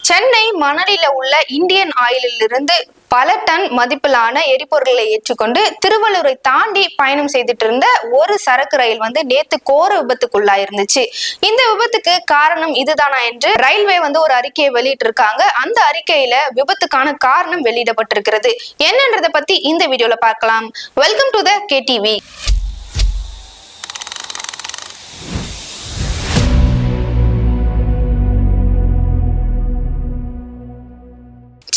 சென்னை மணலில உள்ள இந்தியன் ஆயிலில் இருந்து பல டன் மதிப்பிலான எரிபொருட்களை ஏற்றுக்கொண்டு திருவள்ளூரை தாண்டி பயணம் செய்துட்டு இருந்த ஒரு சரக்கு ரயில் நேத்து கோர விபத்துக்குள்ளாயிருந்துச்சு. இந்த விபத்துக்கு காரணம் இதுதானா என்று ரயில்வே ஒரு அறிக்கையை வெளியிட்டு இருக்காங்க. அந்த அறிக்கையில விபத்துக்கான காரணம் வெளியிடப்பட்டிருக்கிறது. என்னன்றதை பத்தி இந்த வீடியோல பார்க்கலாம். Welcome to the KTV.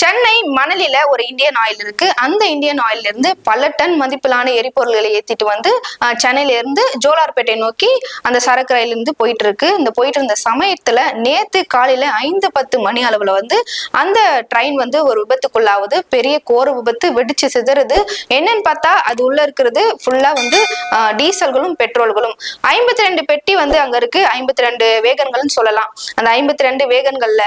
Chennai மணலில ஒரு இந்தியன் ஆயில் இருக்கு. அந்த இந்தியன் ஆயில இருந்து பல டன் மதிப்பிலான எரிபொருள்களை ஏத்திட்டு சென்னையில இருந்து ஜோலார்பேட்டை நோக்கி அந்த சரக்கு ரயில் இருந்து போயிட்டு இருக்கு. இந்த போயிட்டு இருந்த சமயத்துல நேத்து காலையில 5:10 மணி அளவுல அந்த ட்ரெயின் ஒரு விபத்துக்குள்ளாவது. பெரிய கோர விபத்து, வெடிச்சு சிதறுது. என்னன்னு பார்த்தா அது உள்ள இருக்கிறது ஃபுல்லா டீசல்களும் பெட்ரோல்களும். 52 பெட்டி அங்க இருக்கு. 52 வேகன்கள்னு சொல்லலாம். அந்த 52 வேகன்கள்ல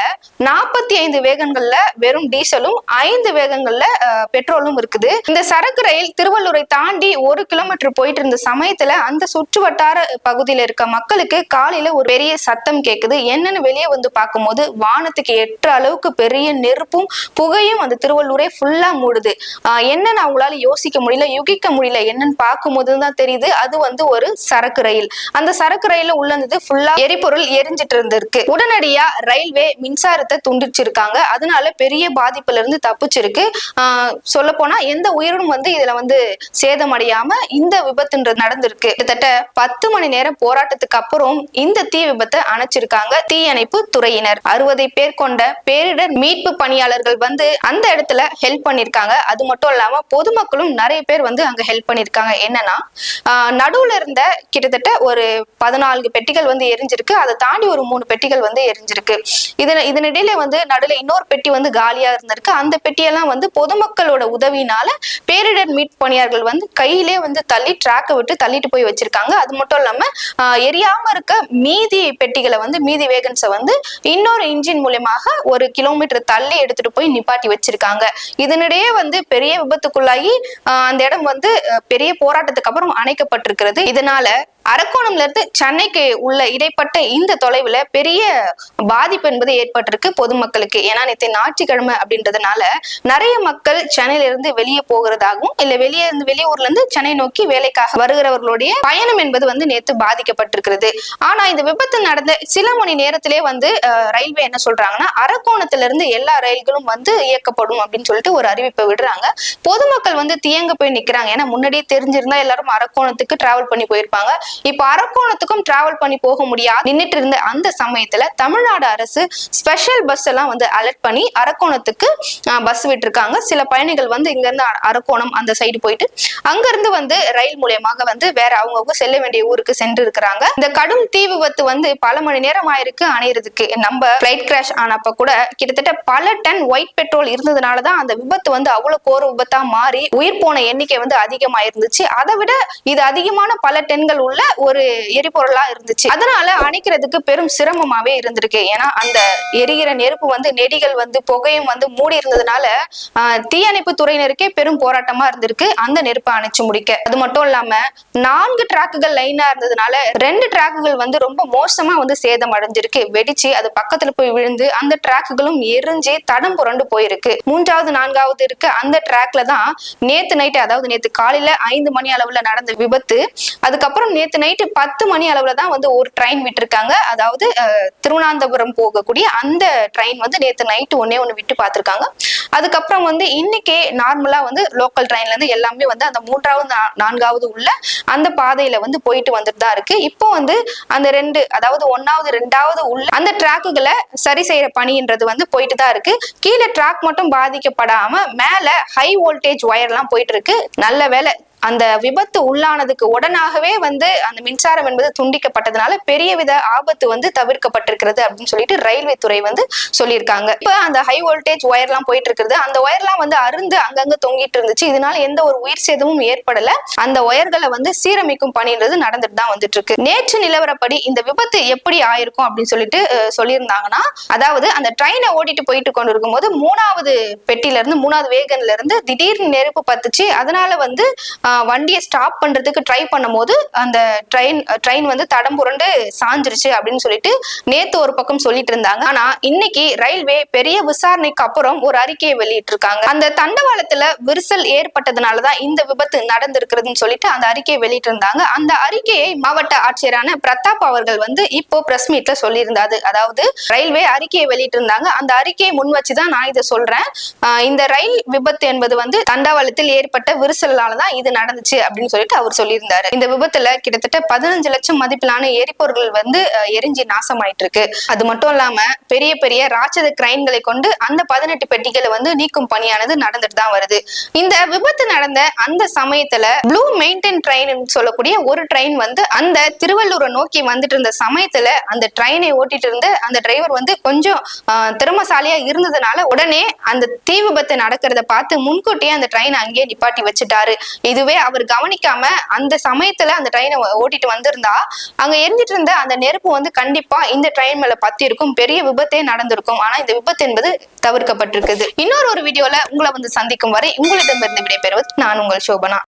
45 வேகன்கள்ல வெறும் டீசலும் 5 வேகங்கள்ல பெட்ரோலும் இருக்குது. இந்த சரக்கு ரயில் திருவள்ளூரை தாண்டி 1 கிலோமீட்டர் போயிட்டு இருந்த சமயத்துல அந்த சுற்று வட்டார பகுதியில இருக்க மக்களுக்கு காலையில ஒரு பெரிய சத்தம் கேக்குது. என்னன்னு வெளியே பார்க்கும்போது வானத்துக்கு எட்டுற அளவுக்கு பெரிய நெருப்பும் புகையும் அந்த திருவள்ளூரே ஃபுல்லா மூடுது. என்னன்னு அவங்களால யோசிக்க முடியல, யுகிக்க முடியல. என்னன்னு பார்க்கும்போதுதான் தெரியுது அது ஒரு சரக்கு ரயில். அந்த சரக்கு ரயில உள்ளது ஃபுல்லா எரிபொருள் எரிஞ்சிட்டு இருந்திருக்கு. உடனடியா ரயில்வே மின்சாரத்தை துண்டிச்சிருக்காங்க. அதனால பெரிய பாதிப்புல இருந்து தப்பிச்சிருக்கு. சொல்ல போனா எந்த உயிரும் இதுல சேதமடையாம இந்த விபத்துன்றது நடந்திருக்கு. கிட்டத்தட்ட 10 மணி நேரம் போராட்டத்துக்கு அப்புறம் இந்த தீ விபத்தை அணைச்சிருக்காங்க தீயணைப்பு துறையினர். 60 பேர் கொண்ட பேரிடர் மீட்பு பணியாளர்கள் அந்த இடத்துல ஹெல்ப் பண்ணிருக்காங்க. அது மட்டும் இல்லாம பொதுமக்களும் நிறைய பேர் அங்க ஹெல்ப் பண்ணிருக்காங்க. என்னன்னா நடுவுல இருந்த கிட்டத்தட்ட ஒரு 14 பெட்டிகள் எரிஞ்சிருக்கு. அதை தாண்டி ஒரு 3 பெட்டிகள் எரிஞ்சிருக்கு. இதனிடையில நடுவுல இன்னொரு பெட்டி காலியா இருந்திருக்கு. அந்த பெட்டியெல்லாம் பொதுமக்களோட உதவினால பேரிடர் மீட்பு பணியாளர்கள் கையிலே தள்ளி ட்ராக்கை விட்டு தள்ளிட்டு போய் வச்சிருக்காங்க. அது மட்டும் இல்லாம எரியாம இருக்க மீதி பெட்டிகளை மீதி வேகன்ஸை இன்னொரு இன்ஜின் மூலமாக 1 கிலோமீட்டர் தள்ளி எடுத்துட்டு போய் நிப்பாட்டி வச்சிருக்காங்க. இதனிடையே பெரிய விபத்துக்குள்ளாகி அந்த இடம் பெரிய போராட்டத்துக்கு அப்புறம் அணைக்கப்பட்டிருக்கிறது. இதனால அரக்கோணம்ல இருந்து சென்னைக்கு உள்ள இடைப்பட்ட இந்த தொலைவுல பெரிய பாதிப்பு என்பது ஏற்பட்டிருக்கு பொதுமக்களுக்கு. ஏன்னா நேற்று ஞாயிற்றுக்கிழமை அப்படின்றதுனால நிறைய மக்கள் சென்னையில இருந்து வெளியே போகிறதாகவும் இல்ல வெளியூர்ல இருந்து சென்னை நோக்கி வேலைக்காக வருகிறவர்களுடைய பயணம் என்பது நேற்று பாதிக்கப்பட்டிருக்கிறது. ஆனா இந்த விபத்து நடந்த சில மணி நேரத்திலே ரயில்வே என்ன சொல்றாங்கன்னா அரக்கோணத்துல இருந்து எல்லா ரயில்களும் இயக்கப்படும் அப்படின்னு சொல்லிட்டு ஒரு அறிவிப்பை விடுறாங்க. பொதுமக்கள் தியங்க போய் நிக்கிறாங்க. ஏன்னா முன்னாடியே தெரிஞ்சிருந்தா எல்லாரும் அரக்கோணத்துக்கு டிராவல் பண்ணி போயிருப்பாங்க. இப்ப அரக்கோணத்துக்கும் டிராவல் பண்ணி போக முடியாது நின்னுட்டு இருந்த அந்த சமயத்துல தமிழ்நாடு அரசு ஸ்பெஷல் பஸ் எல்லாம் அலர்ட் பண்ணி அரக்கோணத்துக்கு பஸ் விட்டுருக்காங்க. சில பயணிகள் இங்க இருந்து அரக்கோணம் அந்த சைடு போயிட்டு அங்க இருந்து ரயில் மூலியமாக வேற அவங்க செல்ல வேண்டிய ஊருக்கு சென்று இருக்கிறாங்க. இந்த கடும் தீ விபத்து பல மணி நேரம் ஆயிருக்கு அணையறதுக்கு. நம்ம பிளைட் கிராஷ் ஆனப்ப கூட கிட்டத்தட்ட பல டன் ஒயிட் பெட்ரோல் இருந்ததுனாலதான் அந்த விபத்து அவ்வளவு கோர விபத்தா மாறி உயிர் போன எண்ணிக்கை அதிகமாயிருந்துச்சு. அதை விட இது அதிகமான பல டன்கள் உள்ள ஒரு எரிபொருளா இருந்துச்சு. அதனால அணைக்கிறதுக்கு பெரும் சிரமமாவே இருந்திருக்கு. ஏன்னா அந்த எரிகிற நெருப்பு நெடிகள் புகையும் மூடி இருந்ததுனால தீயணைப்பு துறையினருக்கே பெரும் போராட்டமா இருந்திருக்கு அந்த நெருப்பை அணைச்சு முடிக்க. அது மட்டும் இல்லாம 4 டிராக்குகள் லைனா இருந்ததுனால 2 டிராக்குகள் ரொம்ப மோசமா சேதம் அடைஞ்சிருக்கு. வெடிச்சு அது பக்கத்துல போய் விழுந்து அந்த டிராக்குகளும் எரிஞ்சு தடம் புரண்டு போயிருக்கு. 3வது 4வது இருக்கு அந்த டிராக்ல தான் நேத்து நைட்டு, அதாவது நேத்து காலையில 5 மணி அளவுல நடந்த விபத்து. அதுக்கப்புறம் நேத்து நைட்டு 10 மணி அளவுல தான் ஒரு ட்ரெயின் விட்டுருக்காங்க. அதாவது திருவனந்தபுரம் போகக்கூடிய அந்த ட்ரெயின் நேத்து நைட்டு ஒண்ணு விட்டு பார்த்திருக்காங்க. அதுக்கப்புறம் இன்னைக்கே நார்மலா லோக்கல் ட்ரெயின்ல இருந்து எல்லாமே அந்த 3வது 4வது உள்ள அந்த பாதையில போயிட்டு வந்துட்டு தான் இருக்கு. இப்போ அந்த 2, அதாவது 1வது 2வது உள்ள அந்த டிராக்குகளை சரி செய்யற பணின்றது போயிட்டு தான் இருக்கு. கீழே டிராக் மட்டும் பாதிக்கப்படாம மேல ஹை வோல்டேஜ் ஒயர் எல்லாம் போயிட்டு இருக்கு. நல்ல வேலை அந்த விபத்து உள்ளானதுக்கு உடனாகவே அந்த மின்சாரம் என்பது துண்டிக்கப்பட்டதுனால பெரிய வித ஆபத்து தவிர்க்கப்பட்டிருக்கிறது அப்படின்னு சொல்லிட்டு ரயில்வே துறை சொல்லியிருக்காங்க. இப்ப அந்த ஹை வோல்டேஜ் ஒயர் எல்லாம் போயிட்டு இருக்கிறது. அந்த ஒயர் எல்லாம் அருந்து அங்கங்க தொங்கிட்டு இருந்துச்சு. இதனால எந்த ஒரு உயிர் சேதமும் ஏற்படல. அந்த ஒயர்களை சீரமைக்கும் பணின்றது நடந்துட்டு தான் இருக்கு. நேற்று நிலவரப்படி இந்த விபத்து எப்படி ஆயிருக்கும் அப்படின்னு சொல்லிட்டு சொல்லியிருந்தாங்கன்னா, அதாவது அந்த ட்ரெயினை ஓட்டிட்டு போயிட்டு கொண்டு இருக்கும் போது 3வது பெட்டில இருந்து 3வது வேகன்ல இருந்து திடீர்னு நெருப்பு பத்துச்சு. அதனால வண்டியை ஸ்டாப் பண்றதுக்கு ட்ரை பண்ணும்போது அந்த ட்ரெயின் வந்து தடம் புரண்டு சாஞ்சிருச்சு அப்படின்னு சொல்லிட்டு நேத்து ஒரு பக்கம் சொல்லிட்டு இருந்தாங்க. ஆனா இன்னைக்கு ரயில்வே பெரிய விசாரணைக்கு அப்புறம் ஒரு அறிக்கையை வெளியிட்டு இருக்காங்க. அந்த தண்டவாளத்துல விரிசல் ஏற்பட்டதுனாலதான் இந்த விபத்து நடந்திருக்கிறதுன்னு சொல்லிட்டு அந்த அறிக்கையை வெளியிட்டு இருந்தாங்க. அந்த அறிக்கையை மாவட்ட ஆட்சியரான பிரதாப் அவர்கள் வந்து இப்போ பிரஸ் மீட்ல சொல்லியிருந்தாரு. அதாவது ரயில்வே அறிக்கையை வெளியிட்டு இருந்தாங்க. அந்த அறிக்கையை முன் வச்சுதான் நான் இதை சொல்றேன். இந்த ரயில் விபத்து என்பது வந்து தண்டவாளத்தில் ஏற்பட்ட விரிசலாலதான் இது நடந்துச்சு அப்படின்னு சொல்லிட்டு அவர் சொல்லியிருந்தாரு. இந்த விபத்துல கிட்டத்தட்ட 15 லட்சம் மதிப்பிலான எரிபொருள்கள் வந்து எரிஞ்சு நாசமாயிட்டு இருக்கு. அது மட்டும் இல்லாம பெரிய பெரிய ராட்சத கிரைன்களை கொண்டு அந்த 18 பெட்டிகளை வந்து நீக்கும் பணியானது நடந்துட்டு தான் வருது. இந்த விபத்து நடந்த அந்த சமயத்துல ப்ளூ மெயின்டைன் ட்ரெயின் சொல்லக்கூடிய ஒரு ட்ரெயின் வந்து அந்த திருவள்ளூரை நோக்கி வந்துட்டு இருந்த சமயத்துல அந்த ட்ரெயினை ஓட்டிட்டு இருந்த அந்த டிரைவர் வந்து கொஞ்சம் திறமசாலியா இருந்ததுனால உடனே அந்த தீ விபத்து நடக்கிறத பார்த்து முன்கூட்டியே அந்த ட்ரெயின் அங்கேயே நிப்பாட்டி வச்சுட்டாரு. இதுவே அவர் கவனிக்காம அந்த சமயத்துல அந்த ட்ரெயினை ஓட்டிட்டு வந்திருந்தா அங்க எரிஞ்சிட்டு இருந்த அந்த நெருப்பு வந்து கண்டிப்பா இந்த ட்ரெயின் மேல பத்தி இருக்கும், பெரிய விபத்தே நடந்திருக்கும். ஆனா இந்த விபத்து என்பது தவிர்க்கப்பட்டிருக்குது. இன்னொரு வீடியோல உங்களை வந்து சந்திக்கும் வரை உங்களிடமிருந்து விடைபெறுவது நான் உங்கள் சோபனா.